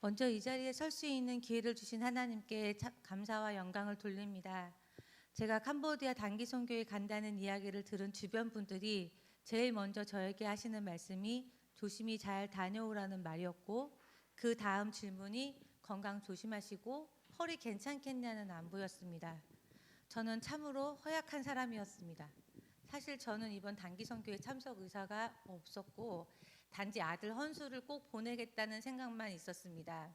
먼저 이 자리에 설 수 있는 기회를 주신 하나님께 감사와 영광을 돌립니다. 제가 캄보디아 단기 선교에 간다는 이야기를 들은 주변 분들이 제일 먼저 저에게 하시는 말씀이 조심히 잘 다녀오라는 말이었고, 그 다음 질문이 건강 조심하시고 허리 괜찮겠냐는 안부였습니다. 저는 참으로 허약한 사람이었습니다. 사실 저는 이번 단기 선교에 참석 의사가 없었고 단지 아들 헌수를 꼭 보내겠다는 생각만 있었습니다.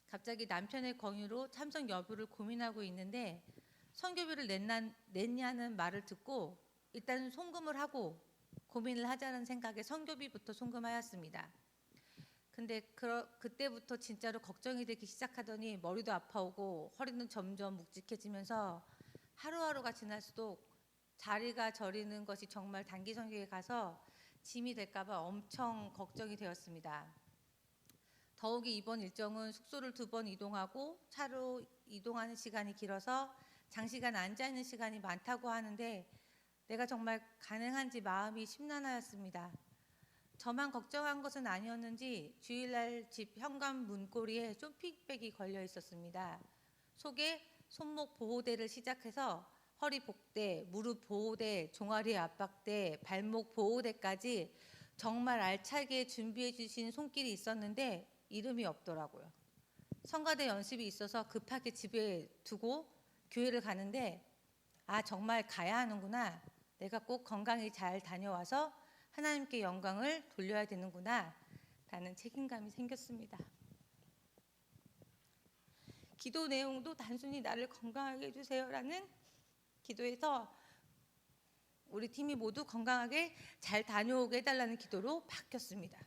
갑자기 남편의 권유로 참석 여부를 고민하고 있는데 선교비를 냈냐는 말을 듣고 일단 송금을 하고 고민을 하자는 생각에 선교비부터 송금하였습니다. 근데 그때부터 진짜로 걱정이 되기 시작하더니 머리도 아파오고 허리는 점점 묵직해지면서 하루하루가 지날수록 자리가 저리는 것이 정말 단기 선교에 가서 짐이 될까봐 엄청 걱정이 되었습니다. 더욱이 이번 일정은 숙소를 2번 이동하고 차로 이동하는 시간이 길어서 장시간 앉아있는 시간이 많다고 하는데 내가 정말 가능한지 마음이 심란하였습니다. 저만 걱정한 것은 아니었는지 주일날 집 현관 문고리에 쇼핑백이 걸려 있었습니다. 속에 손목 보호대를 시작해서 허리 복대, 무릎 보호대, 종아리 압박대, 발목 보호대까지 정말 알차게 준비해 주신 손길이 있었는데 이름이 없더라고요. 성가대 연습이 있어서 급하게 집에 두고 교회를 가는데 정말 가야 하는구나. 내가 꼭 건강히 잘 다녀와서 하나님께 영광을 돌려야 되는구나 라는 책임감이 생겼습니다. 기도 내용도 단순히 나를 건강하게 해주세요 라는 기도에서 우리 팀이 모두 건강하게 잘 다녀오게 해달라는 기도로 바뀌었습니다.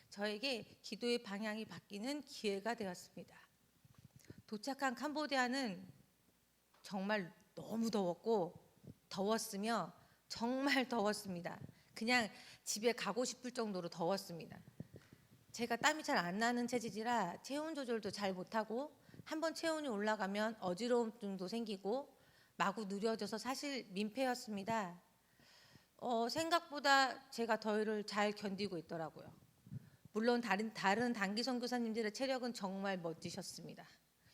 저에게 기도의 방향이 바뀌는 기회가 되었습니다. 도착한 캄보디아는 정말 너무 더웠으며 정말 더웠습니다. 그냥 집에 가고 싶을 정도로 더웠습니다. 제가 땀이 잘 안 나는 체질이라 체온 조절도 잘 못하고 한번 체온이 올라가면 어지러움도 생기고 마구 느려져서 사실 민폐였습니다. 생각보다 제가 더위를 잘 견디고 있더라고요. 물론 다른 단기 선교사님들의 체력은 정말 멋지셨습니다.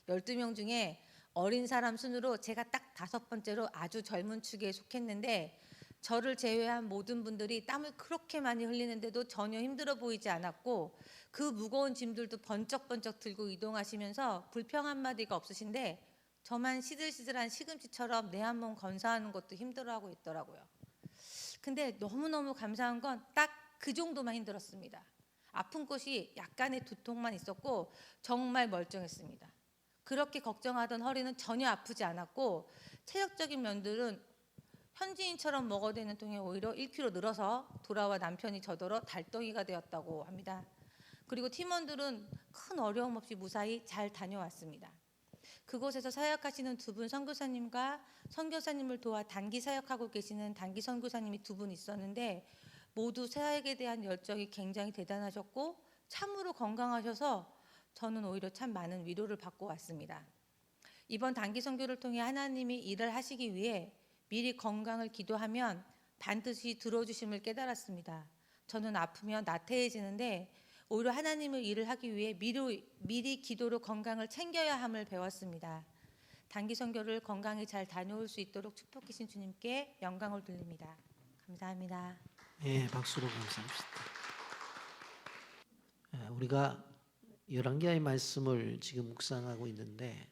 12명 중에 어린 사람 순으로 제가 딱 5번째로 아주 젊은 축에 속했는데 저를 제외한 모든 분들이 땀을 그렇게 많이 흘리는데도 전혀 힘들어 보이지 않았고 그 무거운 짐들도 번쩍번쩍 들고 이동하시면서 불평 한마디가 없으신데 저만 시들시들한 시금치처럼 내 한 몸 건사하는 것도 힘들어하고 있더라고요. 근데 너무너무 감사한 건 딱 그 정도만 힘들었습니다. 아픈 곳이 약간의 두통만 있었고 정말 멀쩡했습니다. 그렇게 걱정하던 허리는 전혀 아프지 않았고 체력적인 면들은 현지인처럼 먹어야 되는 통에 오히려 1kg 늘어서 돌아와 남편이 저더러 달덩이가 되었다고 합니다. 그리고 팀원들은 큰 어려움 없이 무사히 잘 다녀왔습니다. 그곳에서 사역하시는 2분 선교사님과 선교사님을 도와 단기 사역하고 계시는 단기 선교사님이 2분 있었는데 모두 사역에 대한 열정이 굉장히 대단하셨고 참으로 건강하셔서 저는 오히려 참 많은 위로를 받고 왔습니다. 이번 단기 선교를 통해 하나님이 일을 하시기 위해 미리 건강을 기도하면 반드시 들어주심을 깨달았습니다. 저는 아프면 나태해지는데 오히려 하나님의 일을 하기 위해 미리 기도로 건강을 챙겨야 함을 배웠습니다. 단기 선교를 건강히 잘 다녀올 수 있도록 축복하신 주님께 영광을 돌립니다. 감사합니다. 예, 박수로 감사합시다. 우리가 열왕기하의 말씀을 지금 묵상하고 있는데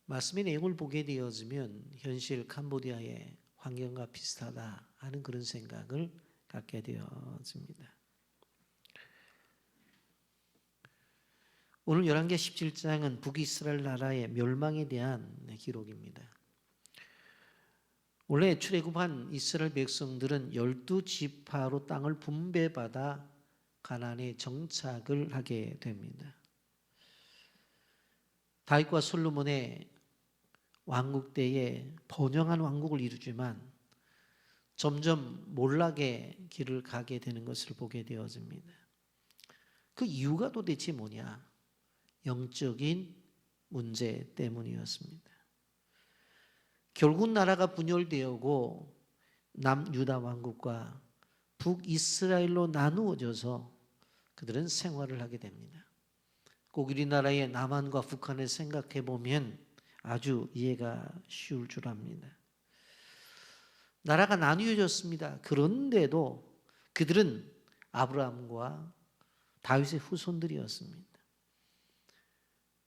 말씀의 내용을 보게 되어지면 현실 캄보디아의 환경과 비슷하다 하는 그런 생각을 갖게 되어집니다. 오늘 열왕기 17장은 북이스라엘 나라의 멸망에 대한 기록입니다. 원래 출애굽한 이스라엘 백성들은 12지파로 땅을 분배받아 가나안에 정착을 하게 됩니다. 다윗과 솔로몬의 왕국 때에 번영한 왕국을 이루지만 점점 몰락의 길을 가게 되는 것을 보게 되어집니다. 그 이유가 도대체 뭐냐? 영적인 문제 때문이었습니다. 결국 나라가 분열되었고 남유다 왕국과 북이스라엘로 나누어져서 그들은 생활을 하게 됩니다. 꼭 우리나라의 남한과 북한을 생각해 보면 아주 이해가 쉬울 줄 압니다. 나라가 나뉘어졌습니다. 그런데도 그들은 아브라함과 다윗의 후손들이었습니다.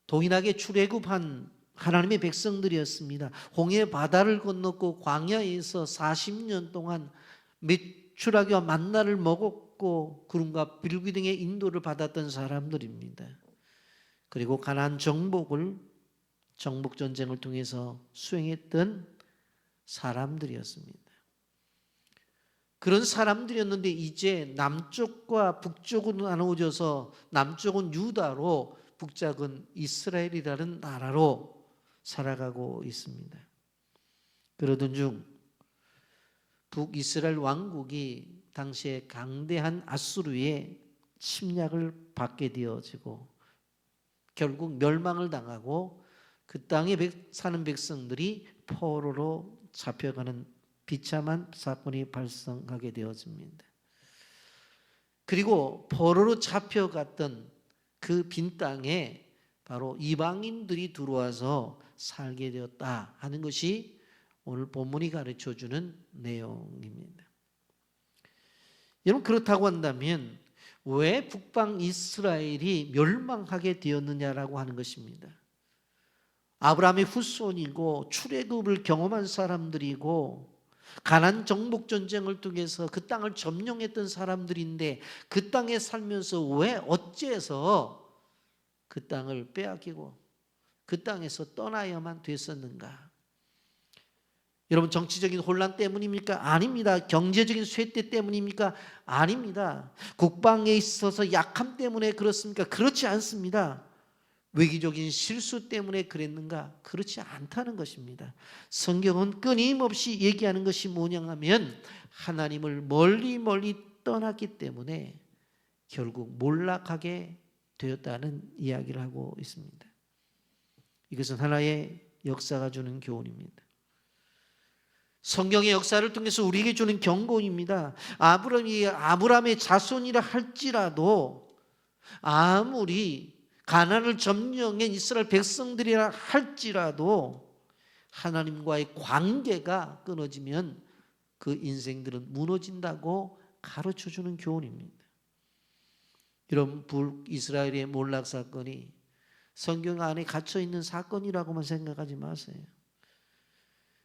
동일하게 출애굽한 하나님의 백성들이었습니다. 홍해 바다를 건넜고 광야에서 40년 동안 메추라기와 만나를 먹었고 구름과 비둘기 등의 인도를 받았던 사람들입니다. 그리고 가나안 정복 전쟁을 통해서 수행했던 사람들이었습니다. 그런 사람들이었는데 이제 남쪽과 북쪽으로 나누어져서 남쪽은 유다로 북쪽은 이스라엘이라는 나라로 살아가고 있습니다. 그러던 중 북이스라엘 왕국이 당시에 강대한 아수르의 침략을 받게 되어지고 결국 멸망을 당하고 그 땅에 사는 백성들이 포로로 잡혀가는 비참한 사건이 발생하게 되어집니다. 그리고 포로로 잡혀갔던 그 빈 땅에 바로 이방인들이 들어와서 살게 되었다 하는 것이 오늘 본문이 가르쳐주는 내용입니다. 여러분, 그렇다고 한다면 왜 북방 이스라엘이 멸망하게 되었느냐라고 하는 것입니다. 아브라함의 후손이고 출애굽을 경험한 사람들이고 가나안 정복 전쟁을 통해서 그 땅을 점령했던 사람들인데 그 땅에 살면서 왜 어째서 그 땅을 빼앗기고 그 땅에서 떠나야만 됐었는가? 여러분, 정치적인 혼란 때문입니까? 아닙니다. 경제적인 쇠퇴 때문입니까? 아닙니다. 국방에 있어서 약함 때문에 그렇습니까? 그렇지 않습니다. 외교적인 실수 때문에 그랬는가? 그렇지 않다는 것입니다. 성경은 끊임없이 얘기하는 것이 뭐냐 하면 하나님을 멀리 떠났기 때문에 결국 몰락하게 되었다는 이야기를 하고 있습니다. 이것은 하나의 역사가 주는 교훈입니다. 성경의 역사를 통해서 우리에게 주는 경고입니다. 아브라함의 자손이라 할지라도 아무리 가나안을 점령한 이스라엘 백성들이라 할지라도 하나님과의 관계가 끊어지면 그 인생들은 무너진다고 가르쳐주는 교훈입니다. 이런 북이스라엘의 몰락 사건이 성경 안에 갇혀있는 사건이라고만 생각하지 마세요.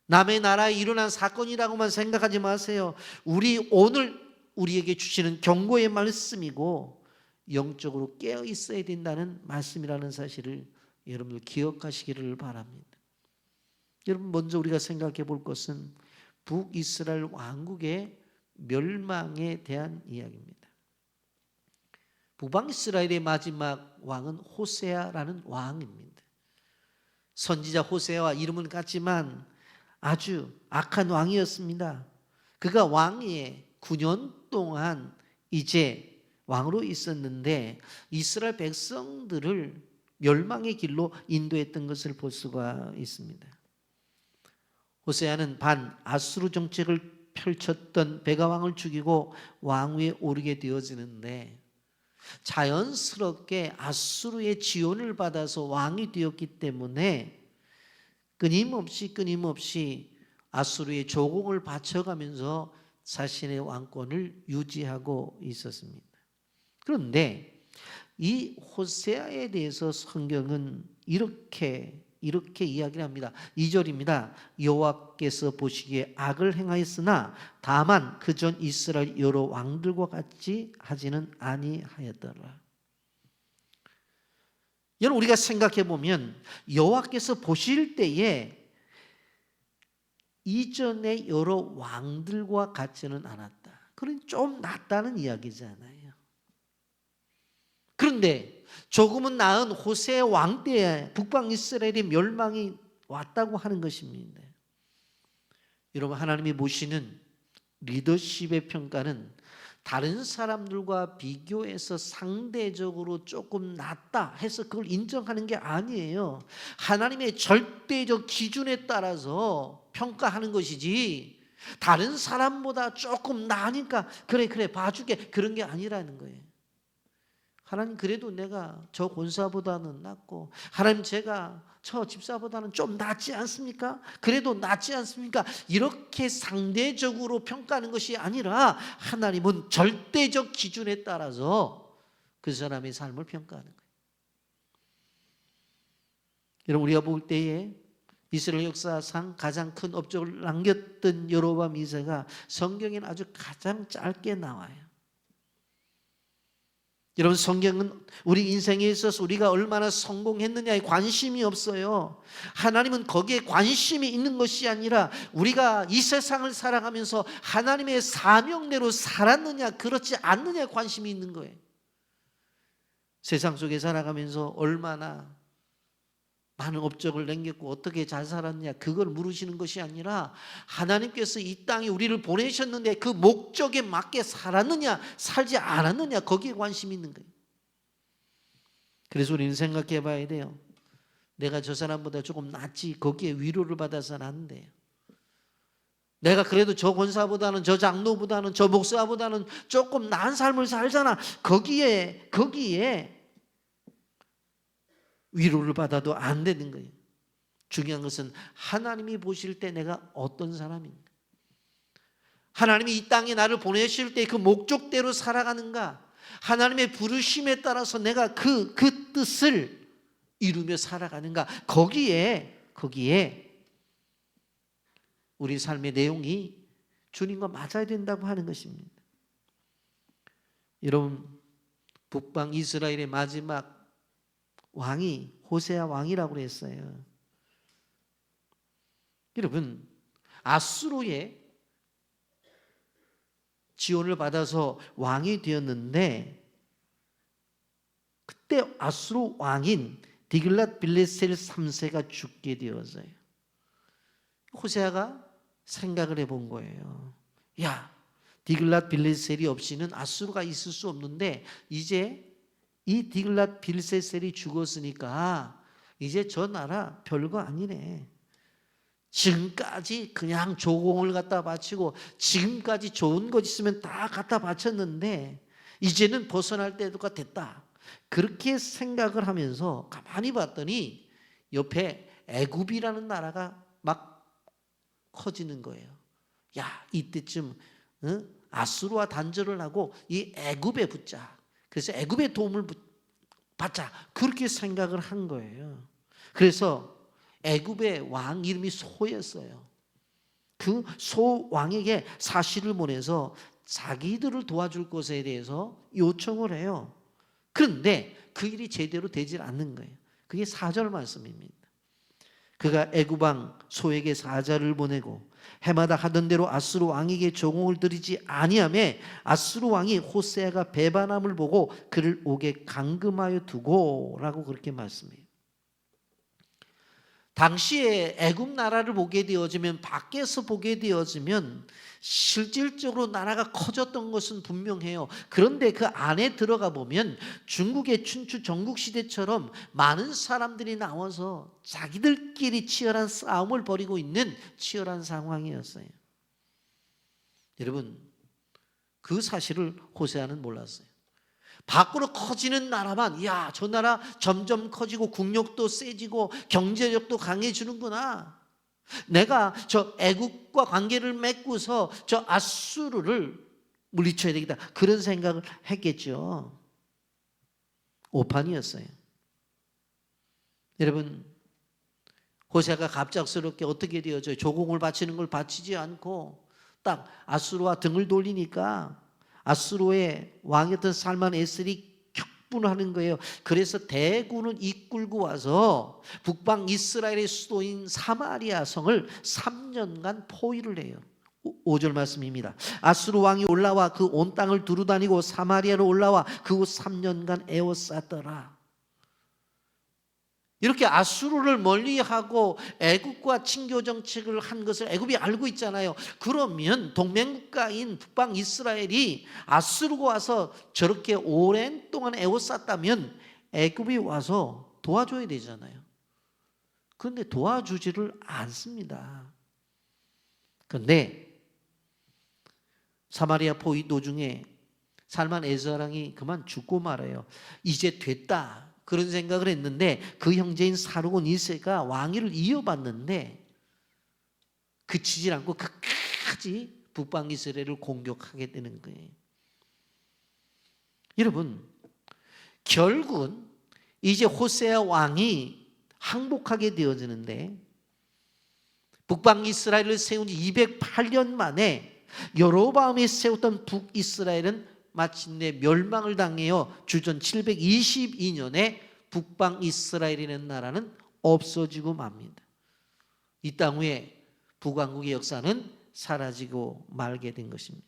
남의 나라에 일어난 사건이라고만 생각하지 마세요. 오늘 우리에게 주시는 경고의 말씀이고 영적으로 깨어 있어야 된다는 말씀이라는 사실을 여러분들 기억하시기를 바랍니다. 여러분, 먼저 우리가 생각해 볼 것은 북이스라엘 왕국의 멸망에 대한 이야기입니다. 북방이스라엘의 마지막 왕은 호세아라는 왕입니다. 선지자 호세아와 이름은 같지만 아주 악한 왕이었습니다. 그가 왕위에 9년 동안 이제 왕으로 있었는데 이스라엘 백성들을 멸망의 길로 인도했던 것을 볼 수가 있습니다. 호세아는 반아수르 정책을 펼쳤던 베가왕을 죽이고 왕위에 오르게 되어지는데 자연스럽게 아수르의 지원을 받아서 왕이 되었기 때문에 끊임없이 아수르의 조공을 바쳐가면서 자신의 왕권을 유지하고 있었습니다. 그런데 이 호세아에 대해서 성경은 이렇게 이야기를 합니다. 2절입니다. 여호와께서 보시기에 악을 행하였으나 다만 그전 이스라엘 여러 왕들과 같이 하지는 아니하였더라. 여러분, 우리가 생각해 보면 여호와께서 보실 때에 이전의 여러 왕들과 같지는 않았다. 그건 좀 낫다는 이야기잖아요. 그런데 조금은 나은 호세아 왕 때에 북방 이스라엘의 멸망이 왔다고 하는 것입니다. 여러분, 하나님이 보시는 리더십의 평가는 다른 사람들과 비교해서 상대적으로 조금 낫다 해서 그걸 인정하는 게 아니에요. 하나님의 절대적 기준에 따라서 평가하는 것이지 다른 사람보다 조금 나으니까 그래 봐줄게 그런 게 아니라는 거예요. 하나님 그래도 내가 저 권사보다는 낫고 하나님 제가 저 집사보다는 좀 낫지 않습니까? 그래도 낫지 않습니까? 이렇게 상대적으로 평가하는 것이 아니라 하나님은 절대적 기준에 따라서 그 사람의 삶을 평가하는 거예요. 여러분 우리가 볼 때에 이스라엘 역사상 가장 큰 업적을 남겼던 여로보암 2세가 성경에는 아주 가장 짧게 나와요. 여러분 성경은 우리 인생에 있어서 우리가 얼마나 성공했느냐에 관심이 없어요. 하나님은 거기에 관심이 있는 것이 아니라 우리가 이 세상을 살아가면서 하나님의 사명대로 살았느냐 그렇지 않느냐에 관심이 있는 거예요. 세상 속에 살아가면서 얼마나 많은 업적을 남겼고 어떻게 잘 살았냐 그걸 물으시는 것이 아니라 하나님께서 이 땅에 우리를 보내셨는데 그 목적에 맞게 살았느냐 살지 않았느냐 거기에 관심이 있는 거예요. 그래서 우리는 생각해 봐야 돼요. 내가 저 사람보다 조금 낫지 거기에 위로를 받아서는 안 돼요. 내가 그래도 저 권사보다는 저 장로보다는 저 목사보다는 조금 나은 삶을 살잖아. 거기에 위로를 받아도 안 되는 거예요. 중요한 것은 하나님이 보실 때 내가 어떤 사람인가. 하나님이 이 땅에 나를 보내실 때 그 목적대로 살아가는가. 하나님의 부르심에 따라서 내가 그 뜻을 이루며 살아가는가. 거기에 우리 삶의 내용이 주님과 맞아야 된다고 하는 것입니다. 여러분 북방 이스라엘의 마지막 왕이 호세아 왕이라고 그랬어요. 여러분 아수르의 지원을 받아서 왕이 되었는데 그때 아수르 왕인 디글랏 빌레셀 3세가 죽게 되었어요. 호세아가 생각을 해본 거예요. 야, 디글랏 빌레셀이 없이는 아수르가 있을 수 없는데 이제 이 디글랏 빌레셀이 죽었으니까 이제 저 나라 별거 아니네. 지금까지 그냥 조공을 갖다 바치고 지금까지 좋은 것 있으면 다 갖다 바쳤는데 이제는 벗어날 때가 됐다. 그렇게 생각을 하면서 가만히 봤더니 옆에 애굽이라는 나라가 막 커지는 거예요. 야, 이때쯤 아수르와 단절을 하고 이 애굽에 붙자. 그래서 애굽의 도움을 받자. 그렇게 생각을 한 거예요. 그래서 애굽의 왕 이름이 소였어요. 그 소 왕에게 사실을 보내서 자기들을 도와줄 것에 대해서 요청을 해요. 그런데 그 일이 제대로 되질 않는 거예요. 그게 4절 말씀입니다. 그가 애굽 왕 소에게 사자를 보내고 해마다 하던 대로 아수르 왕에게 조공을 드리지 아니하며 아수르 왕이 호세아가 배반함을 보고 그를 옥에 감금하여 두고라고 그렇게 말씀해요. 당시에 애굽 나라를 보게 되어지면 밖에서 보게 되어지면 실질적으로 나라가 커졌던 것은 분명해요. 그런데 그 안에 들어가 보면 중국의 춘추 전국시대처럼 많은 사람들이 나와서 자기들끼리 치열한 싸움을 벌이고 있는 치열한 상황이었어요. 여러분 그 사실을 호세아는 몰랐어요. 밖으로 커지는 나라만 야, 저 나라 점점 커지고 국력도 세지고 경제력도 강해지는구나. 내가 저 애국과 관계를 맺고서 저 아수르를 물리쳐야 되겠다. 그런 생각을 했겠죠. 오판이었어요. 여러분 호세아가 갑작스럽게 어떻게 되어져요? 조공을 바치는 걸 바치지 않고 딱 아수르와 등을 돌리니까 아수르의 왕이었던 살만 에슬이 격분하는 거예요. 그래서 대군은 이끌고 와서 북방 이스라엘의 수도인 사마리아 성을 3년간 포위를 해요. 5절 말씀입니다. 아수르 왕이 올라와 그 온 땅을 두루다니고 사마리아로 올라와 그 후 3년간 에워쌌더라. 이렇게 아수르를 멀리하고 애굽과 친교 정책을 한 것을 애굽이 알고 있잖아요. 그러면 동맹국가인 북방 이스라엘이 아수르가 와서 저렇게 오랜 동안 에워쌌다면 애굽이 와서 도와줘야 되잖아요. 그런데 도와주지를 않습니다. 그런데 사마리아 포위 도중에 살만 에스라왕이 그만 죽고 말아요. 이제 됐다 그런 생각을 했는데 그 형제인 사르곤 2세가 왕위를 이어받는데 그치질 않고 끝까지 북방 이스라엘을 공격하게 되는 거예요. 여러분, 결국은 이제 호세아 왕이 항복하게 되어지는데 북방 이스라엘을 세운 지 208년 만에 여로보암이 세웠던 북이스라엘은 마침내 멸망을 당해요. 주전 722년에 북방 이스라엘이라는 나라는 없어지고 맙니다. 이 땅 위에 북왕국의 역사는 사라지고 말게 된 것입니다.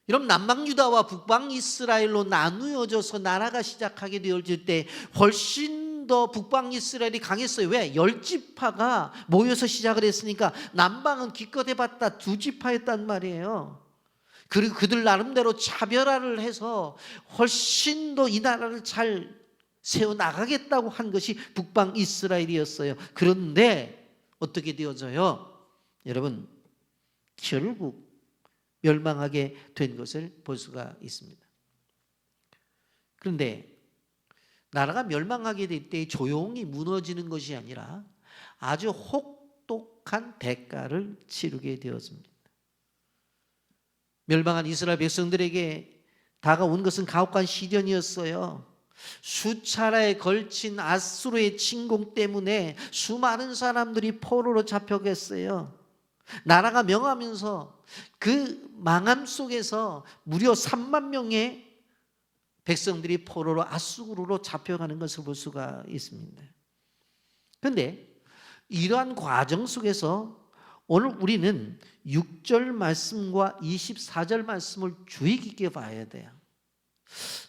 여러분, 남방 유다와 북방 이스라엘로 나누어져서 나라가 시작하게 되어질 때 훨씬 더 북방 이스라엘이 강했어요. 왜? 10지파가 모여서 시작을 했으니까 남방은 기껏 해봤다 2지파였단 말이에요. 그리고 그들 나름대로 차별화를 해서 훨씬 더 이 나라를 잘 세워나가겠다고 한 것이 북방 이스라엘이었어요. 그런데 어떻게 되어져요? 여러분, 결국 멸망하게 된 것을 볼 수가 있습니다. 그런데 나라가 멸망하게 될 때 조용히 무너지는 것이 아니라 아주 혹독한 대가를 치르게 되었습니다. 멸망한 이스라엘 백성들에게 다가온 것은 가혹한 시련이었어요. 수차례에 걸친 아수르의 침공 때문에 수많은 사람들이 포로로 잡혀갔어요. 나라가 명하면서 그 망함 속에서 무려 3만 명의 백성들이 포로로 아수르로 잡혀가는 것을 볼 수가 있습니다. 그런데 이러한 과정 속에서 오늘 우리는 6절 말씀과 24절 말씀을 주의 깊게 봐야 돼요.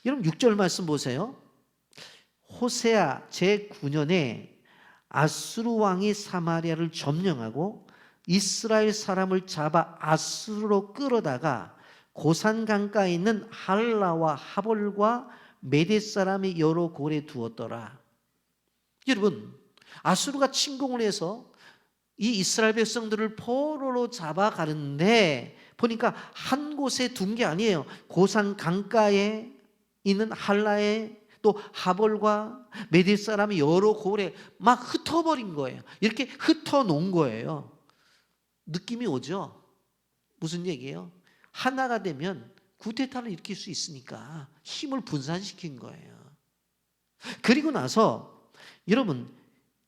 여러분 6절 말씀 보세요. 호세아 제9년에 아수르 왕이 사마리아를 점령하고 이스라엘 사람을 잡아 아수르로 끌어다가 고산 강가에 있는 할라와 하볼과 메대 사람의 여러 고을에 두었더라. 여러분, 아수르가 침공을 해서 이 이스라엘 백성들을 포로로 잡아가는데 보니까 한 곳에 둔 게 아니에요. 고산 강가에 있는 할라에 또 하볼과 메대 사람이 여러 고을에 막 흩어버린 거예요. 이렇게 흩어놓은 거예요. 느낌이 오죠? 무슨 얘기예요? 하나가 되면 구테타를 일으킬 수 있으니까 힘을 분산시킨 거예요. 그리고 나서 여러분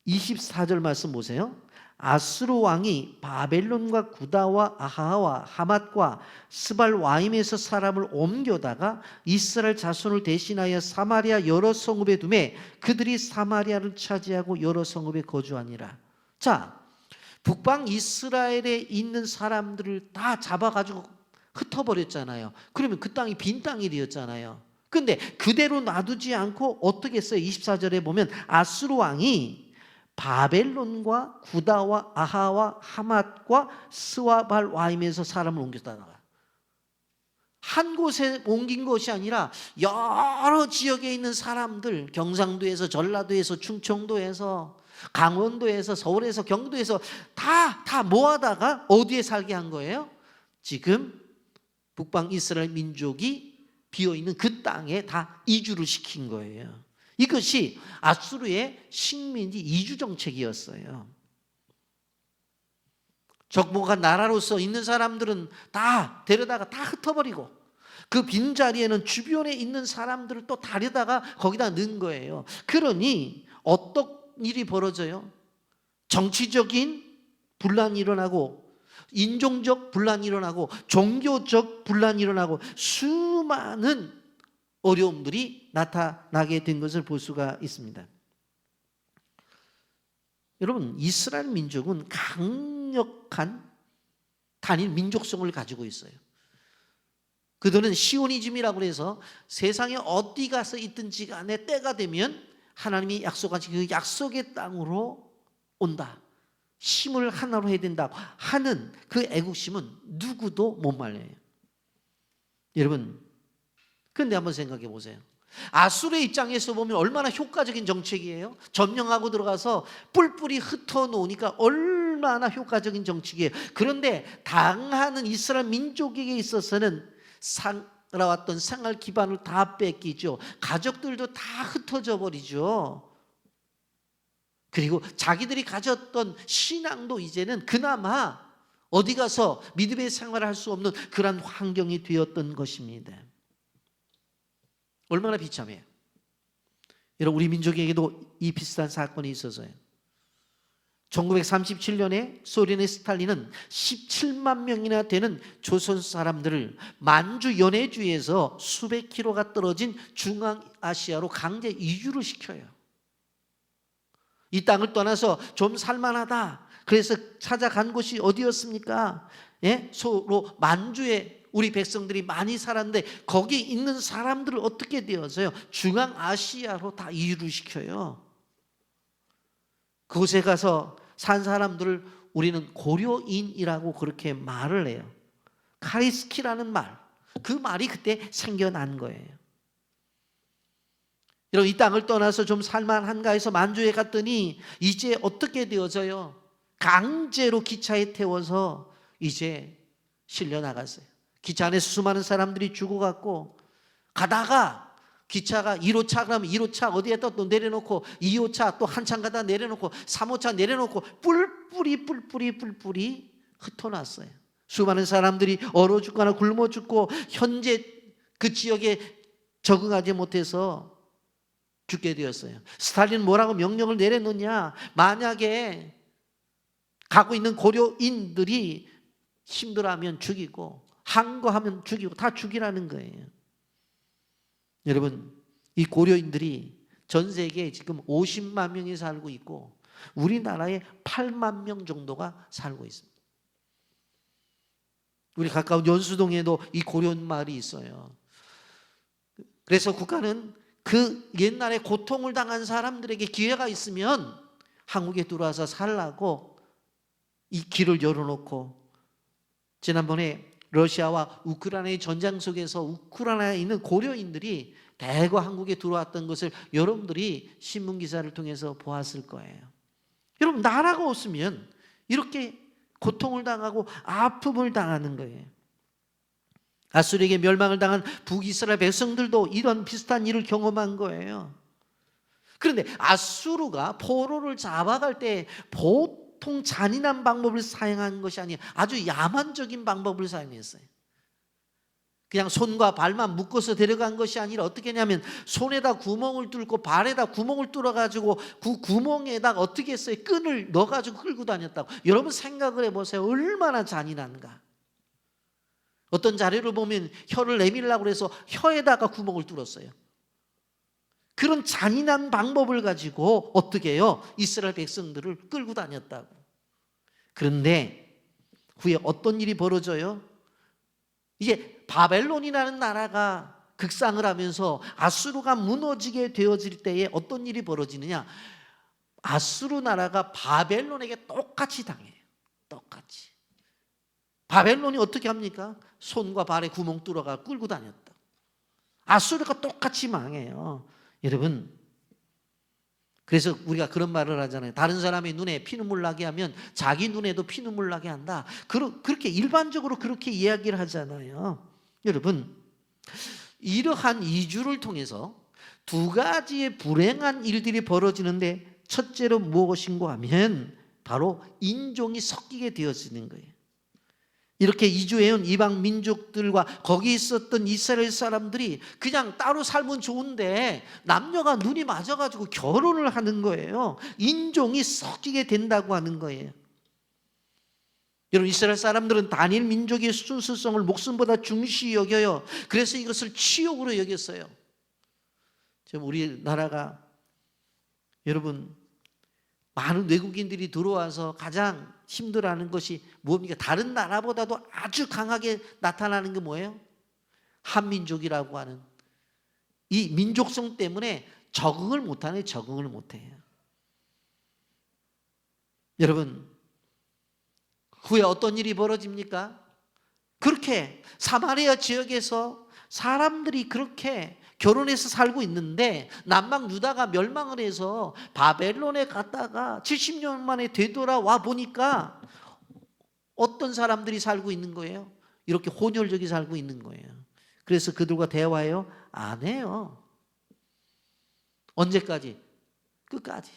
24절 말씀 보세요. 아수르 왕이 바벨론과 구다와 아하와 하맛과 스발와임에서 사람을 옮겨다가 이스라엘 자손을 대신하여 사마리아 여러 성읍에 두매 그들이 사마리아를 차지하고 여러 성읍에 거주하니라. 자, 북방 이스라엘에 있는 사람들을 다 잡아가지고 흩어버렸잖아요. 그러면 그 땅이 빈 땅이 되었잖아요. 근데 그대로 놔두지 않고 어떻게 했어요? 24절에 보면 아수르 왕이 바벨론과 구다와 아하와 하맛과 스와발 와임에서 사람을 옮겼다가 한 곳에 옮긴 것이 아니라 여러 지역에 있는 사람들, 경상도에서 전라도에서 충청도에서 강원도에서 서울에서 경기도에서 다 모아다가 어디에 살게 한 거예요? 지금 북방 이스라엘 민족이 비어있는 그 땅에 다 이주를 시킨 거예요. 이것이 아수르의 식민지 이주 정책이었어요. 적모가 나라로서 있는 사람들은 다 데려다가 다 흩어버리고 그 빈자리에는 주변에 있는 사람들을 또 다려다가 거기다 넣은 거예요. 그러니 어떤 일이 벌어져요? 정치적인 분란이 일어나고 인종적 분란이 일어나고 종교적 분란이 일어나고 수많은 어려움들이 나타나게 된 것을 볼 수가 있습니다. 여러분, 이스라엘 민족은 강력한 단일 민족성을 가지고 있어요. 그들은 시오니즘이라고 해서 세상에 어디 가서 있든지 간에 때가 되면 하나님이 약속한 그 약속의 땅으로 온다. 힘을 하나로 해야 된다고 하는 그 애국심은 누구도 못 말려요. 여러분, 그런데 한번 생각해 보세요. 아수르의 입장에서 보면 얼마나 효과적인 정책이에요. 점령하고 들어가서 뿔뿔이 흩어놓으니까 얼마나 효과적인 정책이에요. 그런데 당하는 이스라엘 민족에게 있어서는 살아왔던 생활 기반을 다 뺏기죠. 가족들도 다 흩어져 버리죠. 그리고 자기들이 가졌던 신앙도 이제는 그나마 어디 가서 믿음의 생활을 할 수 없는 그런 환경이 되었던 것입니다. 얼마나 비참해요. 여러분, 우리 민족에게도 이 비슷한 사건이 있어서요. 1937년에 소련의 스탈린은 17만 명이나 되는 조선 사람들을 만주 연해주에서 수백 킬로가 떨어진 중앙아시아로 강제 이주를 시켜요. 이 땅을 떠나서 좀 살만하다. 그래서 찾아간 곳이 어디였습니까? 예? 서로 만주에 우리 백성들이 많이 살았는데 거기 있는 사람들을 어떻게 되어서요? 중앙아시아로 다 이주를 시켜요. 그곳에 가서 산 사람들을 우리는 고려인이라고 그렇게 말을 해요. 카리스키라는 말, 그 말이 그때 생겨난 거예요. 여러분, 이 땅을 떠나서 좀 살만한가 해서 만주에 갔더니 이제 어떻게 되어져요? 강제로 기차에 태워서 이제 실려 나갔어요. 기차 안에 수많은 사람들이 죽어갔고, 가다가 기차가 1호차 그러면 1호차 어디에다 또 내려놓고 2호차 또 한참 가다 내려놓고 3호차 내려놓고 뿔뿔이 흩어놨어요. 수많은 사람들이 얼어 죽거나 굶어 죽고 현재 그 지역에 적응하지 못해서 죽게 되었어요. 스탈린은 뭐라고 명령을 내렸느냐? 만약에 가고 있는 고려인들이 힘들어하면 죽이고 항거하면 죽이고 다 죽이라는 거예요. 여러분, 이 고려인들이 전 세계에 지금 50만 명이 살고 있고 우리나라에 8만 명 정도가 살고 있습니다. 우리 가까운 연수동에도 이 고려인 마을이 있어요. 그래서 국가는 그 옛날에 고통을 당한 사람들에게 기회가 있으면 한국에 들어와서 살라고 이 길을 열어놓고, 지난번에 러시아와 우크라이나의 전쟁 속에서 우크라이나에 있는 고려인들이 대거 한국에 들어왔던 것을 여러분들이 신문 기사를 통해서 보았을 거예요. 여러분, 나라가 없으면 이렇게 고통을 당하고 아픔을 당하는 거예요. 아수르에게 멸망을 당한 북이스라엘 백성들도 이런 비슷한 일을 경험한 거예요. 그런데 아수르가 포로를 잡아갈 때 보통 잔인한 방법을 사용한 것이 아니라 아주 야만적인 방법을 사용했어요. 그냥 손과 발만 묶어서 데려간 것이 아니라 어떻게 했냐면 손에다 구멍을 뚫고 발에다 구멍을 뚫어가지고 그 구멍에다 어떻게 했어요? 끈을 넣어가지고 끌고 다녔다고. 여러분 생각을 해보세요. 얼마나 잔인한가. 어떤 자료를 보면 혀를 내밀려고 해서 혀에다가 구멍을 뚫었어요. 그런 잔인한 방법을 가지고 어떻게 해요? 이스라엘 백성들을 끌고 다녔다고. 그런데 후에 어떤 일이 벌어져요? 이제 바벨론이라는 나라가 극상을 하면서 아수르가 무너지게 되어질 때에 어떤 일이 벌어지느냐? 아수르 나라가 바벨론에게 똑같이 당해요. 똑같이. 바벨론이 어떻게 합니까? 손과 발에 구멍 뚫어가 끌고 다녔다. 아수르가 똑같이 망해요. 여러분, 그래서 우리가 그런 말을 하잖아요. 다른 사람의 눈에 피눈물 나게 하면 자기 눈에도 피눈물 나게 한다. 그렇게 일반적으로 그렇게 이야기를 하잖아요. 여러분, 이러한 이주를 통해서 두 가지의 불행한 일들이 벌어지는데, 첫째로 무엇인가 하면 바로 인종이 섞이게 되어지는 거예요. 이렇게 이주해온 이방 민족들과 거기 있었던 이스라엘 사람들이 그냥 따로 살면 좋은데 남녀가 눈이 맞아가지고 결혼을 하는 거예요. 인종이 섞이게 된다고 하는 거예요. 여러분, 이스라엘 사람들은 단일 민족의 순수성을 목숨보다 중시 여겨요. 그래서 이것을 치욕으로 여겼어요. 지금 우리나라가 여러분 많은 외국인들이 들어와서 가장 힘들어하는 것이 뭡니까? 다른 나라보다도 아주 강하게 나타나는 게 뭐예요? 한민족이라고 하는 이 민족성 때문에 적응을 못하네. 적응을 못해요. 여러분, 후에 어떤 일이 벌어집니까? 그렇게 사마리아 지역에서 사람들이 그렇게 결혼해서 살고 있는데 남방 유다가 멸망을 해서 바벨론에 갔다가 70년 만에 되돌아와 보니까 어떤 사람들이 살고 있는 거예요? 이렇게 혼혈족이 살고 있는 거예요. 그래서 그들과 대화해요? 안 해요. 언제까지? 끝까지.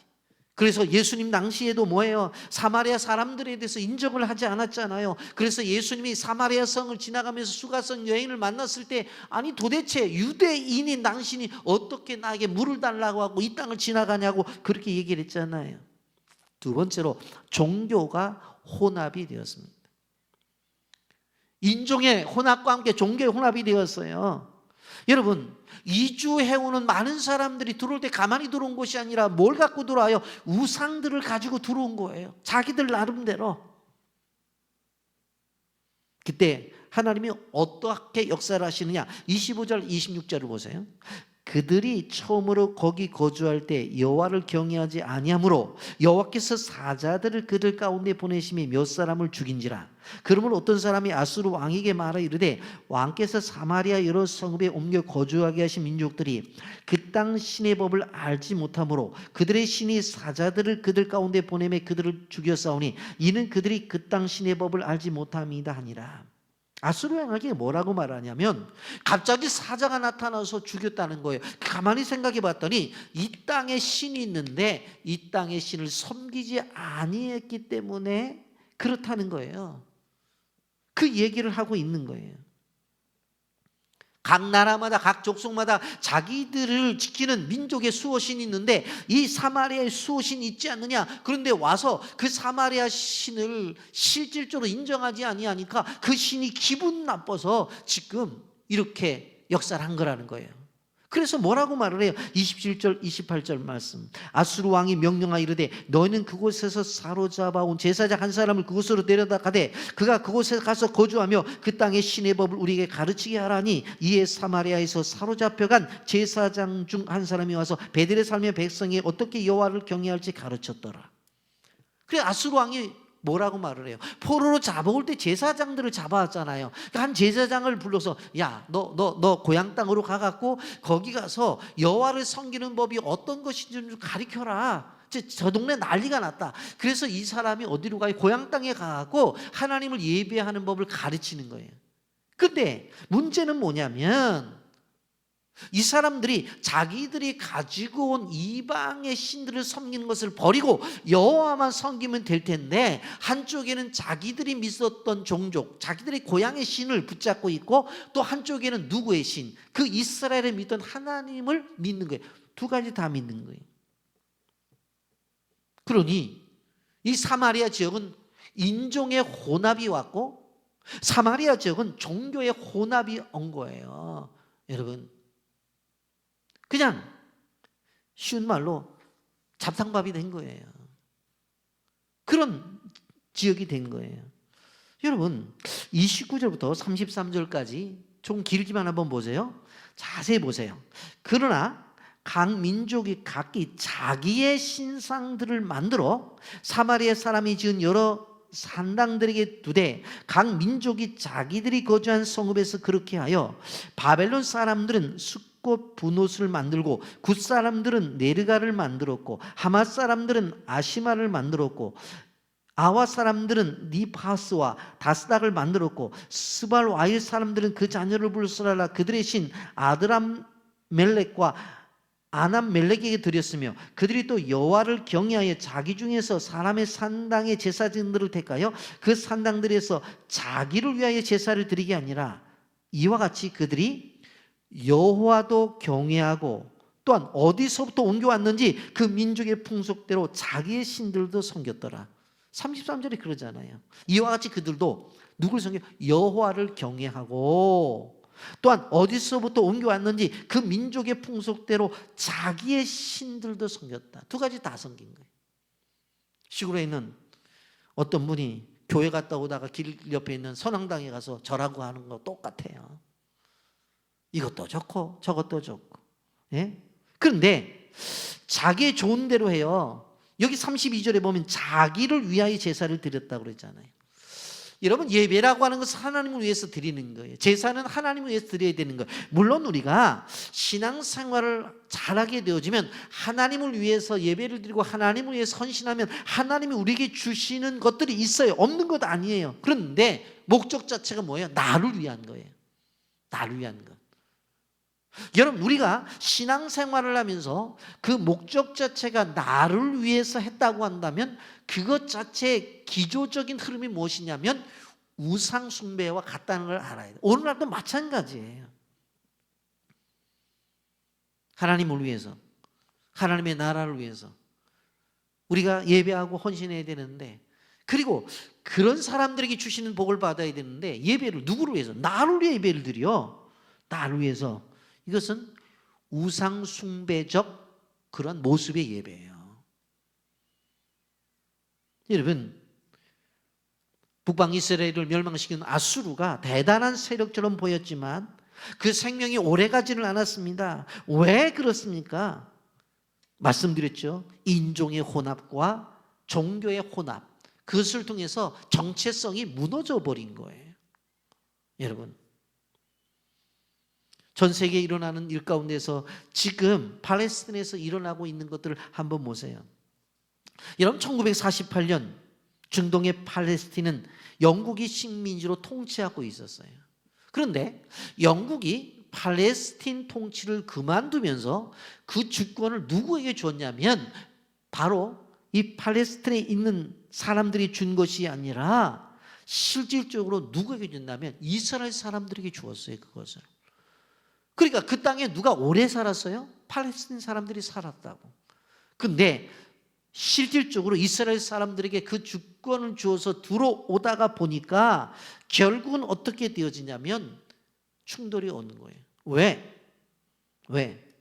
그래서 예수님 당시에도 뭐예요? 사마리아 사람들에 대해서 인정을 하지 않았잖아요. 그래서 예수님이 사마리아 성을 지나가면서 수가성 여인을 만났을 때 아니 도대체 유대인인 당신이 어떻게 나에게 물을 달라고 하고 이 땅을 지나가냐고 그렇게 얘기를 했잖아요. 두 번째로 종교가 혼합이 되었습니다. 인종의 혼합과 함께 종교의 혼합이 되었어요. 여러분, 이주해오는 많은 사람들이 들어올 때 가만히 들어온 것이 아니라 뭘 갖고 들어와요? 우상들을 가지고 들어온 거예요. 자기들 나름대로. 그때 하나님이 어떻게 역사를 하시느냐? 25절, 26절을 보세요. 그들이 처음으로 거기 거주할 때 여호와를 경외하지 아니하므로 여호와께서 사자들을 그들 가운데 보내심이 몇 사람을 죽인지라. 그러므로 어떤 사람이 아수르 왕에게 말하 이르되 왕께서 사마리아 여러 성읍에 옮겨 거주하게 하신 민족들이 그 땅 신의 법을 알지 못하므로 그들의 신이 사자들을 그들 가운데 보내매 그들을 죽였사오니 이는 그들이 그 땅 신의 법을 알지 못함이다 하니라. 아수르 왕에게 뭐라고 말하냐면 갑자기 사자가 나타나서 죽였다는 거예요. 가만히 생각해 봤더니 이 땅에 신이 있는데 이 땅의 신을 섬기지 아니했기 때문에 그렇다는 거예요. 그 얘기를 하고 있는 거예요. 각 나라마다 각 족속마다 자기들을 지키는 민족의 수호신이 있는데 이 사마리아의 수호신이 있지 않느냐. 그런데 와서 그 사마리아 신을 실질적으로 인정하지 아니하니까 그 신이 기분 나빠서 지금 이렇게 역사를 한 거라는 거예요. 그래서 뭐라고 말을 해요? 27절 28절 말씀. 아수르 왕이 명령하여 이르되 너희는 그곳에서 사로잡아 온 제사장 한 사람을 그곳으로 데려다 가되 그가 그곳에 가서 거주하며 그 땅의 신의 법을 우리에게 가르치게 하라니 이에 사마리아에서 사로잡혀간 제사장 중 한 사람이 와서 베델에 살며 백성이 어떻게 여호와를 경외할지 가르쳤더라. 그래 아수르 왕이 뭐라고 말을 해요? 포로로 잡아올 때 제사장들을 잡아왔잖아요. 한 제사장을 불러서 야, 너 고향 땅으로 가갖고 거기 가서 여호와를 섬기는 법이 어떤 것인지 좀 가르쳐라. 저 동네 난리가 났다. 그래서 이 사람이 어디로 가요? 고향 땅에 가갖고 하나님을 예배하는 법을 가르치는 거예요. 근데 문제는 뭐냐면 이 사람들이 자기들이 가지고 온 이방의 신들을 섬기는 것을 버리고 여호와만 섬기면 될 텐데 한쪽에는 자기들이 믿었던 종족, 자기들의 고향의 신을 붙잡고 있고 또 한쪽에는 누구의 신? 그 이스라엘에 믿던 하나님을 믿는 거예요. 두 가지 다 믿는 거예요. 그러니 이 사마리아 지역은 인종의 혼합이 왔고 사마리아 지역은 종교의 혼합이 온 거예요. 여러분 그냥 쉬운 말로 잡탕밥이 된 거예요. 그런 지역이 된 거예요. 여러분 29절부터 33절까지 좀 길지만 한번 보세요. 자세히 보세요. 그러나 각 민족이 각기 자기의 신상들을 만들어 사마리아 사람이 지은 여러 산당들에게 두되 각 민족이 자기들이 거주한 성읍에서 그렇게 하여 바벨론 사람들은 분옷을 만들고 굿 사람들은 네르가를 만들었고 하맛 사람들은 아시마를 만들었고 아와 사람들은 니바스와 다스닥을 만들었고 스발 와일 사람들은 그 자녀를 불러라 그들의 신 아드람 멜렉과 아남 멜렉에게 드렸으며 그들이 또 여호와를 경외하여 자기 중에서 사람의 산당의 제사장들을 택하여 그 산당들에서 자기를 위하여 제사를 드리게 아니라 이와 같이 그들이 여호와도 경외하고 또한 어디서부터 옮겨왔는지 그 민족의 풍속대로 자기의 신들도 섬겼더라. 33절에 그러잖아요. 이와 같이 그들도 누굴 섬겨? 여호와를 경외하고 또한 어디서부터 옮겨왔는지 그 민족의 풍속대로 자기의 신들도 섬겼다. 두 가지 다 섬긴 거예요. 시골에 있는 어떤 분이 교회 갔다 오다가 길 옆에 있는 선앙당에 가서 절하고 하는 거 똑같아요. 이것도 좋고 저것도 좋고. 예? 그런데 자기의 좋은 대로 해요. 여기 32절에 보면 자기를 위하여 제사를 드렸다고 그랬잖아요. 여러분 예배라고 하는 것은 하나님을 위해서 드리는 거예요. 제사는 하나님을 위해서 드려야 되는 거예요. 물론 우리가 신앙생활을 잘하게 되어지면 하나님을 위해서 예배를 드리고 하나님을 위해서 헌신하면 하나님이 우리에게 주시는 것들이 있어요. 없는 것 아니에요. 그런데 목적 자체가 뭐예요? 나를 위한 거예요. 나를 위한 것. 여러분, 우리가 신앙생활을 하면서 그 목적 자체가 나를 위해서 했다고 한다면 그것 자체의 기조적인 흐름이 무엇이냐면 우상 숭배와 같다는 걸 알아야 돼요. 오늘날도 마찬가지예요. 하나님을 위해서, 하나님의 나라를 위해서 우리가 예배하고 헌신해야 되는데, 그리고 그런 사람들에게 주시는 복을 받아야 되는데 예배를 누구를 위해서? 나를 위해 예배를 드려. 나를 위해서. 이것은 우상 숭배적 그런 모습의 예배예요. 여러분, 북방 이스라엘을 멸망시킨 아수르가 대단한 세력처럼 보였지만 그 생명이 오래가지는 않았습니다. 왜 그렇습니까? 말씀드렸죠. 인종의 혼합과 종교의 혼합, 그것을 통해서 정체성이 무너져 버린 거예요. 여러분, 전 세계에 일어나는 일 가운데서 지금 팔레스틴에서 일어나고 있는 것들을 한번 보세요. 여러분, 1948년 중동의 팔레스틴은 영국이 식민지로 통치하고 있었어요. 그런데 영국이 팔레스틴 통치를 그만두면서 그 주권을 누구에게 줬냐면 바로 이 팔레스틴에 있는 사람들이 준 것이 아니라 실질적으로 누구에게 줬냐면 이스라엘 사람들에게 주었어요. 그것을. 그러니까 그 땅에 누가 오래 살았어요? 팔레스틴 사람들이 살았다고. 근데 실질적으로 이스라엘 사람들에게 그 주권을 주어서 들어오다가 보니까 결국은 어떻게 되어지냐면 충돌이 오는 거예요. 왜?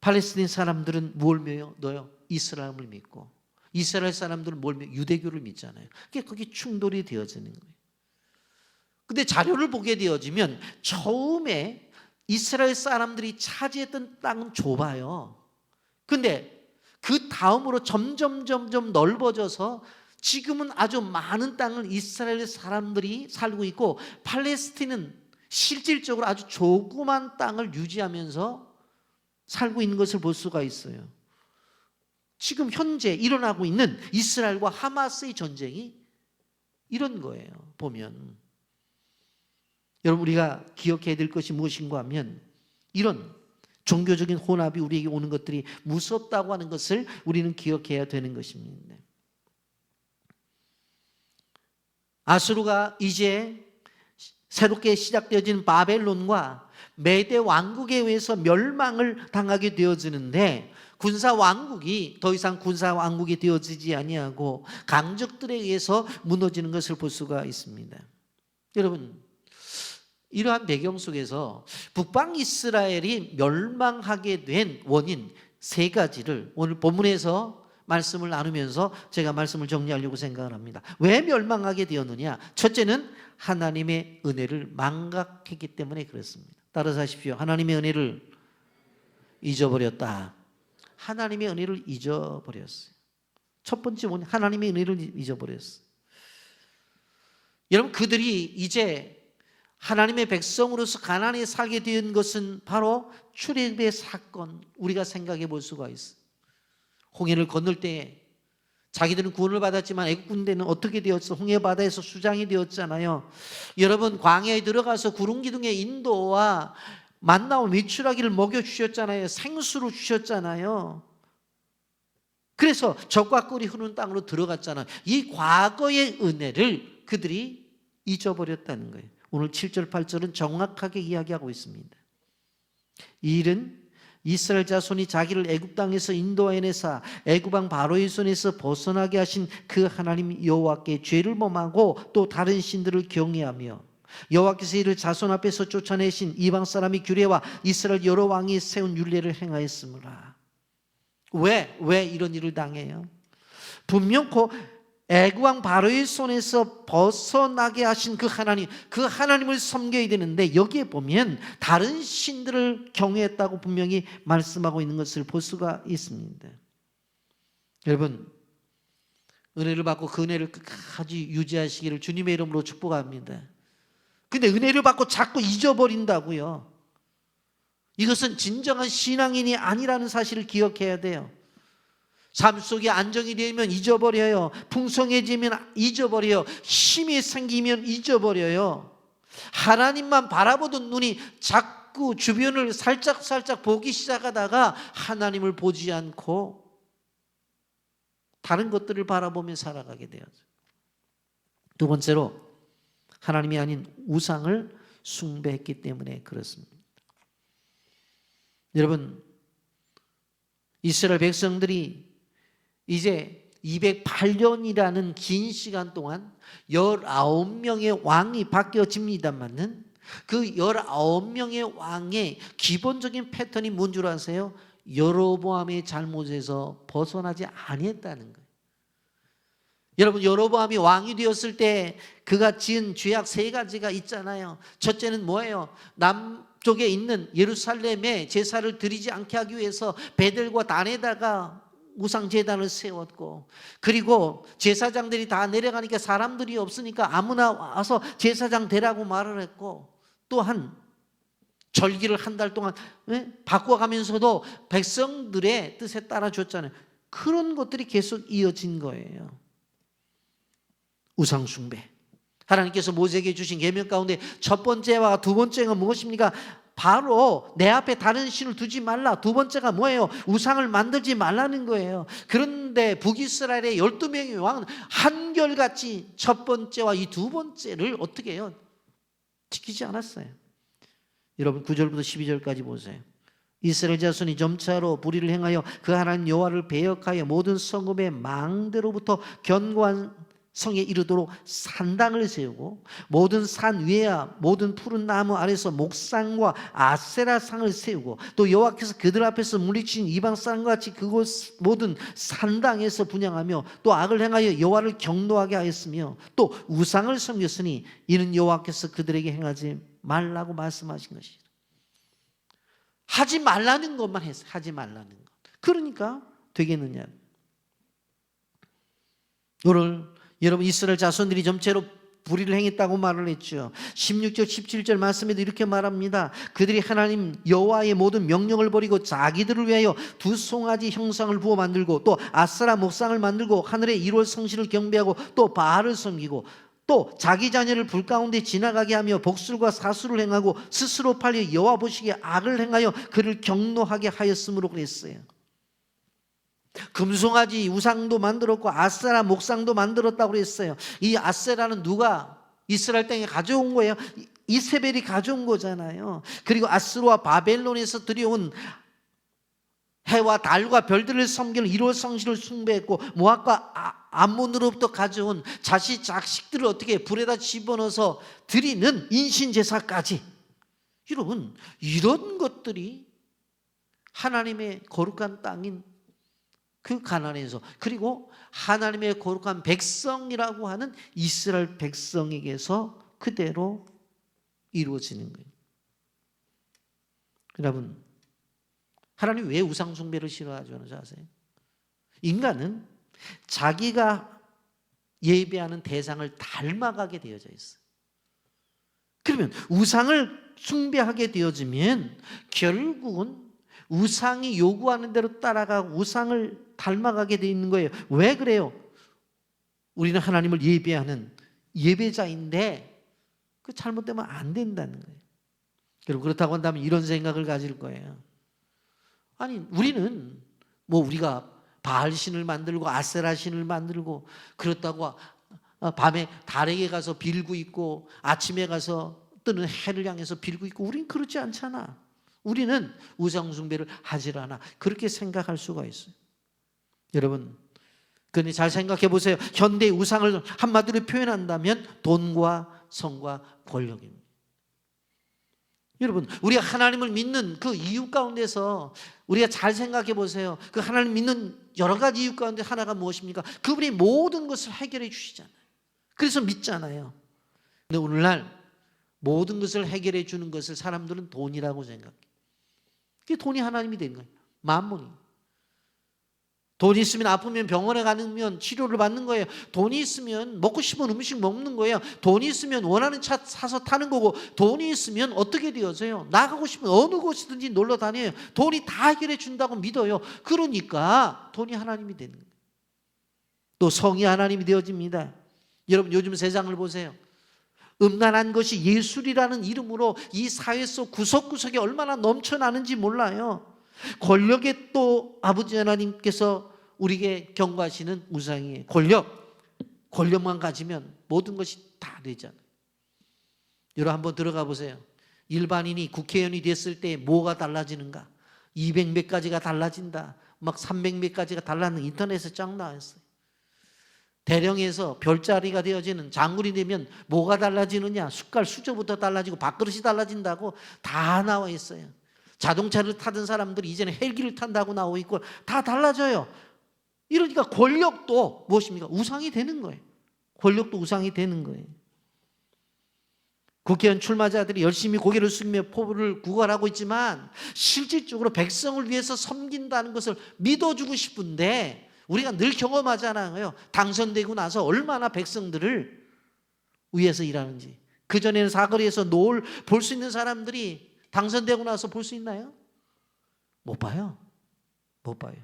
팔레스틴 사람들은 뭘 믿어요? 이슬람을 믿고, 이스라엘 사람들은 뭘 믿어요? 유대교를 믿잖아요. 그게 거기 충돌이 되어지는 거예요. 근데 자료를 보게 되어지면 처음에 이스라엘 사람들이 차지했던 땅은 좁아요. 근데 그 다음으로 점점 넓어져서 지금은 아주 많은 땅을 이스라엘 사람들이 살고 있고 팔레스틴은 실질적으로 아주 조그만 땅을 유지하면서 살고 있는 것을 볼 수가 있어요. 지금 현재 일어나고 있는 이스라엘과 하마스의 전쟁이 이런 거예요. 보면 여러분, 우리가 기억해야 될 것이 무엇인가 하면 이런 종교적인 혼합이 우리에게 오는 것들이 무섭다고 하는 것을 우리는 기억해야 되는 것입니다. 아수르가 이제 새롭게 시작되어진 바벨론과 메대 왕국에 의해서 멸망을 당하게 되어지는데 군사 왕국이 더 이상 군사 왕국이 되어지지 아니하고 강적들에 의해서 무너지는 것을 볼 수가 있습니다. 여러분, 이러한 배경 속에서 북방 이스라엘이 멸망하게 된 원인 세 가지를 오늘 본문에서 말씀을 나누면서 제가 말씀을 정리하려고 생각을 합니다. 왜 멸망하게 되었느냐? 첫째는 하나님의 은혜를 망각했기 때문에 그렇습니다. 따라서 하십시오. 하나님의 은혜를 잊어버렸다. 하나님의 은혜를 잊어버렸어요. 첫 번째 뭐냐? 하나님의 은혜를 잊어버렸어요. 여러분, 그들이 이제 하나님의 백성으로서 가나안에 살게 된 것은 바로 출애굽의 사건, 우리가 생각해 볼 수가 있어요. 홍해를 건널 때 자기들은 구원을 받았지만 애국 군대는 어떻게 되었어? 홍해 바다에서 수장이 되었잖아요. 여러분, 광야에 들어가서 구름 기둥의 인도와 만나와 메추라기를 먹여주셨잖아요. 생수로 주셨잖아요. 그래서 젖과 꿀이 흐르는 땅으로 들어갔잖아요. 이 과거의 은혜를 그들이 잊어버렸다는 거예요. 오늘 7절 8절은 정확하게 이야기하고 있습니다. 이 일은 이스라엘 자손이 자기를 애굽 땅에서 인도해내사 애굽 왕 바로의 손에서 벗어나게 하신 그 하나님 여호와께 죄를 범하고 또 다른 신들을 경외하며 여호와께서 이를 자손 앞에서 쫓아내신 이방 사람이 규례와 이스라엘 여러 왕이 세운 율례를 행하였으므라. 왜 이런 일을 당해요? 분명코 애굽 왕 바로의 손에서 벗어나게 하신 그 하나님을 섬겨야 되는데 여기에 보면 다른 신들을 경외했다고 분명히 말씀하고 있는 것을 볼 수가 있습니다. 여러분, 은혜를 받고 그 은혜를 끝까지 유지하시기를 주님의 이름으로 축복합니다. 근데 은혜를 받고 자꾸 잊어버린다고요. 이것은 진정한 신앙인이 아니라는 사실을 기억해야 돼요. 삶 속에 안정이 되면 잊어버려요. 풍성해지면 잊어버려요. 힘이 생기면 잊어버려요. 하나님만 바라보던 눈이 자꾸 주변을 살짝 보기 시작하다가 하나님을 보지 않고 다른 것들을 바라보며 살아가게 되었어요. 두 번째로 하나님이 아닌 우상을 숭배했기 때문에 그렇습니다. 여러분, 이스라엘 백성들이 이제 208년이라는 긴 시간 동안 19명의 왕이 바뀌어집니다만은 그 19명의 왕의 기본적인 패턴이 뭔 줄 아세요? 여로보암의 잘못에서 벗어나지 아니했다는 거예요. 여러분, 여로보암이 왕이 되었을 때 그가 지은 죄악 3가지가 있잖아요. 첫째는 뭐예요? 남쪽에 있는 예루살렘에 제사를 드리지 않게 하기 위해서 베델과 단에다가 우상 제단을 세웠고, 그리고 제사장들이 다 내려가니까 사람들이 없으니까 아무나 와서 제사장 되라고 말을 했고, 또한 절기를 한 달 동안 바꿔가면서도 백성들의 뜻에 따라 줬잖아요. 그런 것들이 계속 이어진 거예요. 우상 숭배. 하나님께서 모세에게 주신 계명 가운데 첫 번째와 두 번째가 무엇입니까? 바로 내 앞에 다른 신을 두지 말라. 두 번째가 뭐예요? 우상을 만들지 말라는 거예요. 그런데 북이스라엘의 12명의 왕은 한결같이 첫 번째와 이 두 번째를 어떻게 해요? 지키지 않았어요. 여러분 9절부터 12절까지 보세요. 이스라엘 자손이 점차로 불의를 행하여 그 하나님 여호와를 배역하여 모든 성읍의 망대로부터 견고한 성에 이르도록 산당을 세우고 모든 산 위에야 모든 푸른 나무 아래서 목상과 아세라상을 세우고 또 여호와께서 그들 앞에서 물리친 이방 사람과 같이 그곳 모든 산당에서 분향하며 또 악을 행하여 여호와를 경노하게 하였으며 또 우상을 섬겼으니 이는 여호와께서 그들에게 행하지 말라고 말씀하신 것이라. 하지 말라는 것만 했어요. 하지 말라는 것. 그러니까 되겠느냐. 오늘 여러분 이스라엘 자손들이 점체로 불의를 행했다고 말을 했죠. 16절 17절 말씀에도 이렇게 말합니다. 그들이 하나님 여호와의 모든 명령을 버리고 자기들을 위하여 두 송아지 형상을 부어 만들고 또 아세라 목상을 만들고 하늘의 1월 성신을 경배하고 또 바알을 섬기고 또 자기 자녀를 불 가운데 지나가게 하며 복술과 사수를 행하고 스스로 팔려 여호와 보시기에 악을 행하여 그를 경노하게 하였으므로 그랬어요. 금송아지 우상도 만들었고 아세라 목상도 만들었다고 그랬어요. 이 아세라는 누가 이스라엘 땅에 가져온 거예요? 이세벨이 가져온 거잖아요. 그리고 아스루와 바벨론에서 들여온 해와 달과 별들을 섬기는 1월 성신을 숭배했고 모압과 암몬으로부터 가져온 자식들을 어떻게 불에다 집어넣어서 드리는 인신제사까지. 여러분 이런 것들이 하나님의 거룩한 땅인 그 가나안에서 그리고 하나님의 거룩한 백성이라고 하는 이스라엘 백성에게서 그대로 이루어지는 거예요. 여러분 하나님 왜 우상 숭배를 싫어하는지 아세요? 인간은 자기가 예배하는 대상을 닮아가게 되어져 있어요. 그러면 우상을 숭배하게 되어지면 결국은 우상이 요구하는 대로 따라가고 우상을 닮아가게 되어 있는 거예요. 왜 그래요? 우리는 하나님을 예배하는 예배자인데 그 잘못되면 안 된다는 거예요. 그리고 그렇다고 한다면 이런 생각을 가질 거예요. 아니 우리는 우리가 바알 신을 만들고 아세라 신을 만들고 그렇다고 밤에 달에게 가서 빌고 있고 아침에 가서 뜨는 해를 향해서 빌고 있고 우린 그렇지 않잖아. 우리는 우상 숭배를 하질 않아. 그렇게 생각할 수가 있어요. 여러분 그런데 잘 생각해 보세요. 현대 우상을 한마디로 표현한다면 돈과 성과 권력입니다. 여러분 우리가 하나님을 믿는 그 이유 가운데서 우리가 잘 생각해 보세요. 그 하나님 믿는 여러 가지 이유 가운데 하나가 무엇입니까? 그분이 모든 것을 해결해 주시잖아요. 그래서 믿잖아요. 근데 오늘날 모든 것을 해결해 주는 것을 사람들은 돈이라고 생각해요. 그게 돈이 하나님이 된 거예요. 만몬이. 돈이 있으면 아프면 병원에 가면 치료를 받는 거예요. 돈이 있으면 먹고 싶은 음식 먹는 거예요. 돈이 있으면 원하는 차 사서 타는 거고 돈이 있으면 어떻게 되어져요? 나가고 싶으면 어느 곳이든지 놀러 다녀요. 돈이 다 해결해 준다고 믿어요. 그러니까 돈이 하나님이 되는 거예요. 또 성이 하나님이 되어집니다. 여러분 요즘 세상을 보세요. 음란한 것이 예술이라는 이름으로 이 사회 속 구석구석에 얼마나 넘쳐나는지 몰라요. 권력에 또 아버지 하나님께서 우리에게 경고하시는 우상이에요. 권력만 가지면 모든 것이 다 되잖아요. 여러분 한번 들어가 보세요. 일반인이 국회의원이 됐을 때 뭐가 달라지는가? 200몇 가지가 달라진다. 막 300몇 가지가 달라는 인터넷에 쫙 나왔어요. 대령에서 별자리가 되어지는 장군이 되면 뭐가 달라지느냐? 숟갈 수저부터 달라지고 밥그릇이 달라진다고 다 나와 있어요. 자동차를 타던 사람들이 이제는 헬기를 탄다고 나오고 있고 다 달라져요. 이러니까 권력도 무엇입니까? 우상이 되는 거예요. 권력도 우상이 되는 거예요. 국회의원 출마자들이 열심히 고개를 숙이며 포부를 구걸하고 있지만 실질적으로 백성을 위해서 섬긴다는 것을 믿어주고 싶은데 우리가 늘 경험하잖아요. 당선되고 나서 얼마나 백성들을 위해서 일하는지. 그전에는 사거리에서 노을 볼 수 있는 사람들이 당선되고 나서 볼 수 있나요? 못 봐요. 못 봐요.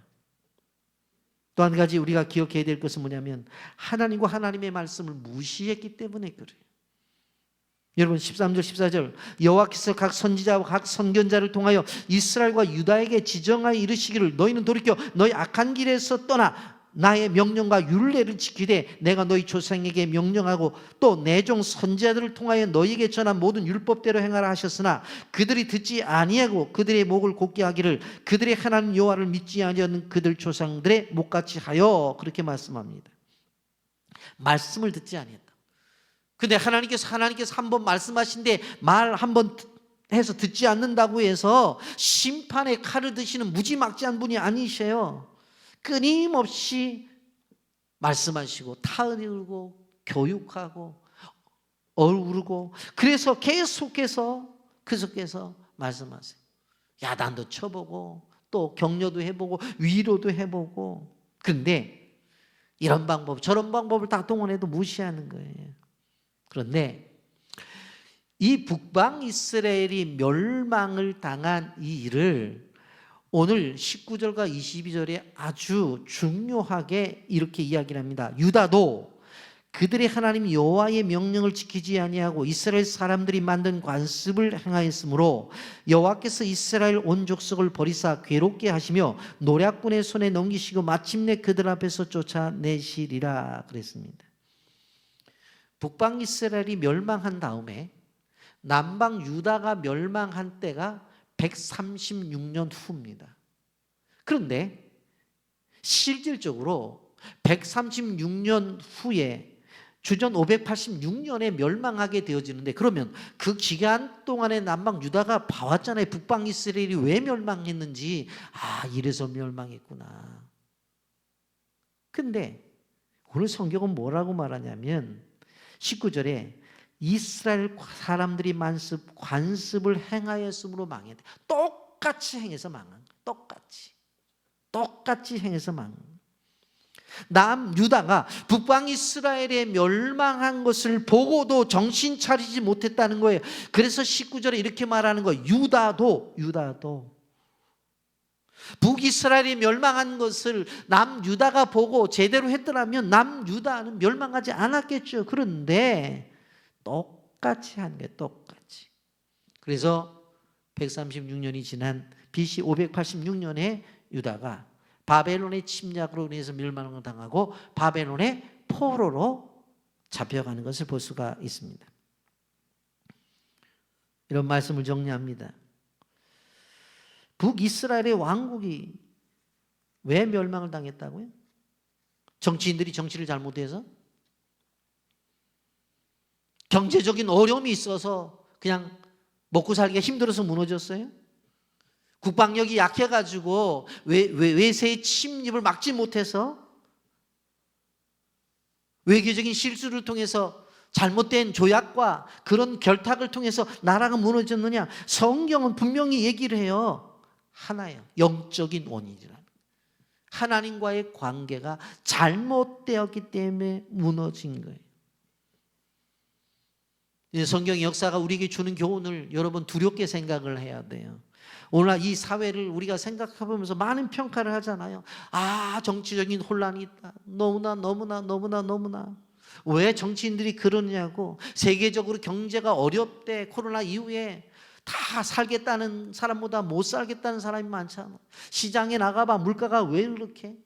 또 한 가지 우리가 기억해야 될 것은 뭐냐면 하나님과 하나님의 말씀을 무시했기 때문에 그래요. 여러분 13절 14절 여호와께서 각 선지자와 각 선견자를 통하여 이스라엘과 유다에게 지정하여 이르시기를 너희는 돌이켜 너희 악한 길에서 떠나 나의 명령과 율례를 지키되 내가 너희 조상에게 명령하고 또 내 종 선지자들을 통하여 너희에게 전한 모든 율법대로 행하라 하셨으나 그들이 듣지 아니하고 그들의 목을 곧게 하기를 그들의 하나님 여호와를 믿지 아니하는 그들 조상들의 목같이 하여 그렇게 말씀합니다. 말씀을 듣지 아니했다. 근데 하나님께서 한 번 말씀하신데 말 한 번 해서 듣지 않는다고 해서 심판의 칼을 드시는 무지막지한 분이 아니셔요. 끊임없이 말씀하시고 타으르고 교육하고 어루고 그래서 계속해서 말씀하세요. 야단도 쳐보고 또 격려도 해보고 위로도 해보고 그런데 이런 방법 저런 방법을 다 동원해도 무시하는 거예요. 그런데 이 북방 이스라엘이 멸망을 당한 이 일을 오늘 19절과 22절에 아주 중요하게 이렇게 이야기를 합니다. 유다도 그들의 하나님 여호와의 명령을 지키지 아니하고 이스라엘 사람들이 만든 관습을 행하였으므로 여호와께서 이스라엘 온 족속을 버리사 괴롭게 하시며 노략군의 손에 넘기시고 마침내 그들 앞에서 쫓아내시리라 그랬습니다. 북방 이스라엘이 멸망한 다음에 남방 유다가 멸망한 때가 136년 후입니다. 그런데 실질적으로 136년 후에 주전 586년에 멸망하게 되어지는데 그러면 그 기간 동안에 남방 유다가 봐왔잖아요. 북방 이스라엘이 왜 멸망했는지. 이래서 멸망했구나. 근데 오늘 성경은 뭐라고 말하냐면 19절에 이스라엘 사람들이 관습을 행하였으므로 망했다. 똑같이 행해서 망한 거예요. 똑같이 행해서 망한 거예요. 남유다가 북방 이스라엘에 멸망한 것을 보고도 정신 차리지 못했다는 거예요. 그래서 19절에 이렇게 말하는 거예요. 유다도 북이스라엘이 멸망한 것을 남유다가 보고 제대로 했더라면 남유다는 멸망하지 않았겠죠. 그런데 똑같이 한 거예요. 똑같이. 그래서 136년이 지난 BC 586년에 유다가 바벨론의 침략으로 인해서 멸망을 당하고 바벨론의 포로로 잡혀가는 것을 볼 수가 있습니다. 이런 말씀을 정리합니다. 북이스라엘의 왕국이 왜 멸망을 당했다고요? 정치인들이 정치를 잘못해서? 경제적인 어려움이 있어서 그냥 먹고 살기가 힘들어서 무너졌어요? 국방력이 약해가지고 외세의 침입을 막지 못해서? 외교적인 실수를 통해서 잘못된 조약과 그런 결탁을 통해서 나라가 무너졌느냐? 성경은 분명히 얘기를 해요. 하나예요. 영적인 원인이라는. 하나님과의 관계가 잘못되었기 때문에 무너진 거예요. 성경의 역사가 우리에게 주는 교훈을 여러분 두렵게 생각을 해야 돼요. 오늘 이 사회를 우리가 생각해보면서 많은 평가를 하잖아요. 정치적인 혼란이 있다. 너무나. 왜 정치인들이 그러냐고. 세계적으로 경제가 어렵대. 코로나 이후에 다 살겠다는 사람보다 못 살겠다는 사람이 많잖아. 시장에 나가봐. 물가가 왜 그렇게?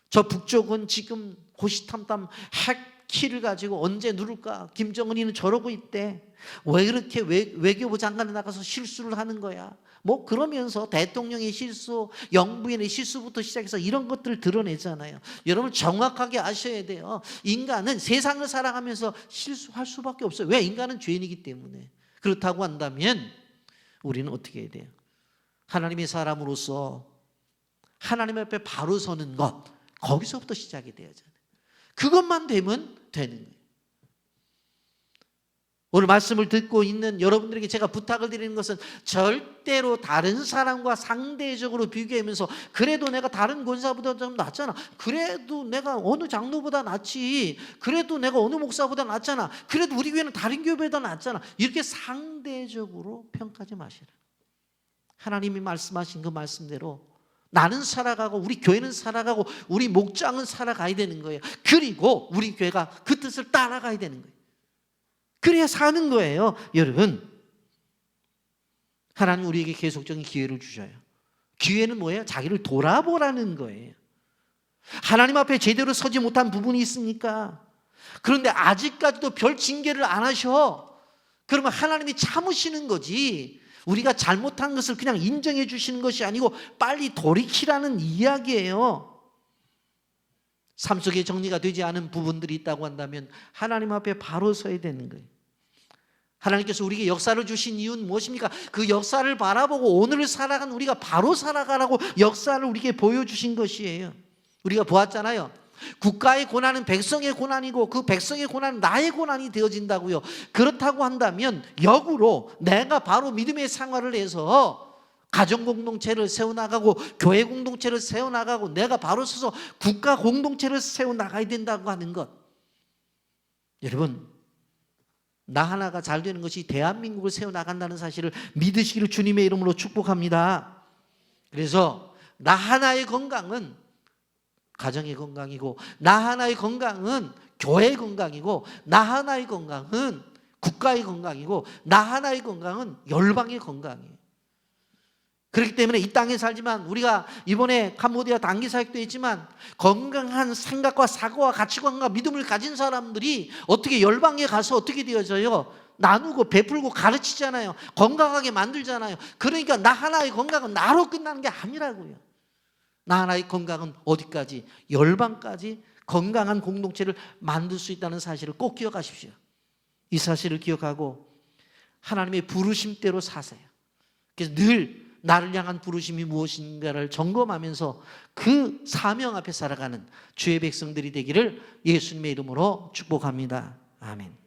저 북쪽은 지금 호시탐탐 핵키를 가지고 언제 누를까? 김정은이는 저러고 있대. 왜 그렇게 외교부 장관이 나가서 실수를 하는 거야? 뭐 그러면서 대통령의 실수, 영부인의 실수부터 시작해서 이런 것들을 드러내잖아요. 여러분 정확하게 아셔야 돼요. 인간은 세상을 살아가면서 실수할 수밖에 없어요. 왜? 인간은 죄인이기 때문에. 그렇다고 한다면 우리는 어떻게 해야 돼요? 하나님의 사람으로서 하나님 앞에 바로 서는 것, 거기서부터 시작이 되어야잖아요. 그것만 되면 되는 거예요. 오늘 말씀을 듣고 있는 여러분들에게 제가 부탁을 드리는 것은 절대로 다른 사람과 상대적으로 비교하면서 그래도 내가 다른 권사보다 좀 낫잖아. 그래도 내가 어느 장로보다 낫지. 그래도 내가 어느 목사보다 낫잖아. 그래도 우리 교회는 다른 교회보다 낫잖아. 이렇게 상대적으로 평가하지 마시라. 하나님이 말씀하신 그 말씀대로 나는 살아가고 우리 교회는 살아가고 우리 목장은 살아가야 되는 거예요. 그리고 우리 교회가 그 뜻을 따라가야 되는 거예요. 그래야 사는 거예요. 여러분, 하나님 우리에게 계속적인 기회를 주셔요. 기회는 뭐예요? 자기를 돌아보라는 거예요. 하나님 앞에 제대로 서지 못한 부분이 있습니까? 그런데 아직까지도 별 징계를 안 하셔. 그러면 하나님이 참으시는 거지, 우리가 잘못한 것을 그냥 인정해 주시는 것이 아니고 빨리 돌이키라는 이야기예요. 삶 속에 정리가 되지 않은 부분들이 있다고 한다면 하나님 앞에 바로 서야 되는 거예요. 하나님께서 우리에게 역사를 주신 이유는 무엇입니까? 그 역사를 바라보고 오늘을 살아간 우리가 바로 살아가라고 역사를 우리에게 보여주신 것이에요. 우리가 보았잖아요. 국가의 고난은 백성의 고난이고 그 백성의 고난은 나의 고난이 되어진다고요. 그렇다고 한다면 역으로 내가 바로 믿음의 생활을 해서 가정 공동체를 세워나가고 교회 공동체를 세워나가고 내가 바로 서서 국가 공동체를 세워나가야 된다고 하는 것. 여러분, 나 하나가 잘 되는 것이 대한민국을 세워나간다는 사실을 믿으시기를 주님의 이름으로 축복합니다. 그래서 나 하나의 건강은 가정의 건강이고 나 하나의 건강은 교회의 건강이고 나 하나의 건강은 국가의 건강이고 나 하나의 건강은 열방의 건강이에요. 그렇기 때문에 이 땅에 살지만 우리가 이번에 캄보디아 단기 사역도 했지만 건강한 생각과 사고와 가치관과 믿음을 가진 사람들이 어떻게 열방에 가서 어떻게 되어져요? 나누고 베풀고 가르치잖아요. 건강하게 만들잖아요. 그러니까 나 하나의 건강은 나로 끝나는 게 아니라고요. 나 하나의 건강은 어디까지? 열방까지 건강한 공동체를 만들 수 있다는 사실을 꼭 기억하십시오. 이 사실을 기억하고 하나님의 부르심대로 사세요. 그래서 늘 나를 향한 부르심이 무엇인가를 점검하면서 그 사명 앞에 살아가는 주의 백성들이 되기를 예수님의 이름으로 축복합니다. 아멘.